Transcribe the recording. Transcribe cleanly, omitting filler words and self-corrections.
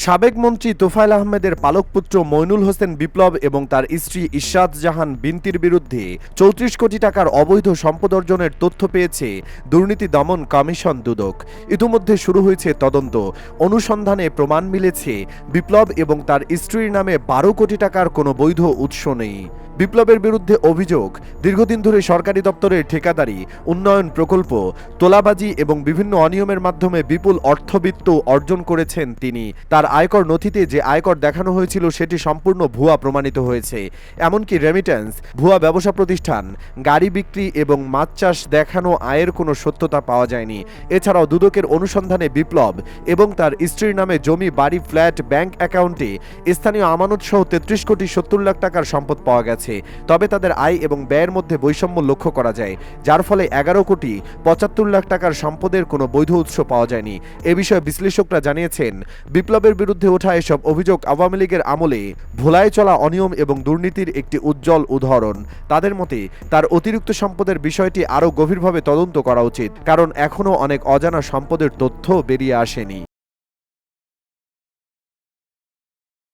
সাবেক মন্ত্রী তোফায়েল আহমেদের পালক পুত্র মইনুল হোসেন বিপ্লব এবং তার স্ত্রী ইশরাত জাহান বিনতির বিরুদ্ধে ৩৪ কোটি টাকার অবৈধ সম্পদ অর্জনের তথ্য পেয়েছে দুর্নীতি দমন কমিশন দুদক। ইতিমধ্যে শুরু হয়েছে তদন্ত। অনুসন্ধানে প্রমাণ মিলেছে বিপ্লব এবং তার স্ত্রীর নামে ১২ কোটি টাকার কোনো বৈধ উৎস নেই। বিপ্লবের বিরুদ্ধে অভিযোগ, দীর্ঘদিন ধরে সরকারি দপ্তরের ঠিকাদারি, উন্নয়ন প্রকল্প, তোলাবাজি এবং বিভিন্ন অনিয়মের মাধ্যমে বিপুল অর্থবিত্ত অর্জন করেছেন তিনি। তার আয়কর নথিতে যে আয়কর দেখানো হয়েছিল সেটি সম্পূর্ণ ভুয়া প্রমাণিত হয়েছে। এমনকি রেমিট্যান্স, ভুয়া ব্যবসা প্রতিষ্ঠান, গাড়ি বিক্রি এবং মাছ চাষ দেখানো আয়ের কোনো সত্যতা পাওয়া যায়নি। এছাড়াও দুদকের অনুসন্ধানে বিপ্লব এবং তার স্ত্রীর নামে জমি, বাড়ি, ফ্ল্যাট, ব্যাংক অ্যাকাউন্টে স্থানীয় আমানত সহ ৩৩ কোটি ৭০ লাখ টাকার সম্পদ পাওয়া গেছে। তবে তাদের আয় এবং ব্যয়ের মধ্যে বৈষম্য লক্ষ্য করা যায়, যার ফলে ১১ কোটি ৭৫ লাখ টাকার সম্পদের কোনো বৈধ উৎস পাওয়া যায়নি। এ বিষয়ে বিশ্লেষকরা জানিয়েছেন, বিপ্লবের বিরুদ্ধে ওঠা এসব অভিযোগ আওয়ামী লীগের আমলে ভোলায় চলা অনিয়ম এবং দুর্নীতির একটি উজ্জ্বল উদাহরণ। তাদের মতে তার অতিরিক্ত সম্পদের বিষয়টি আরও গভীরভাবে তদন্ত করা উচিত, কারণ এখনও অনেক অজানা সম্পদের তথ্য বেরিয়ে আসেনি।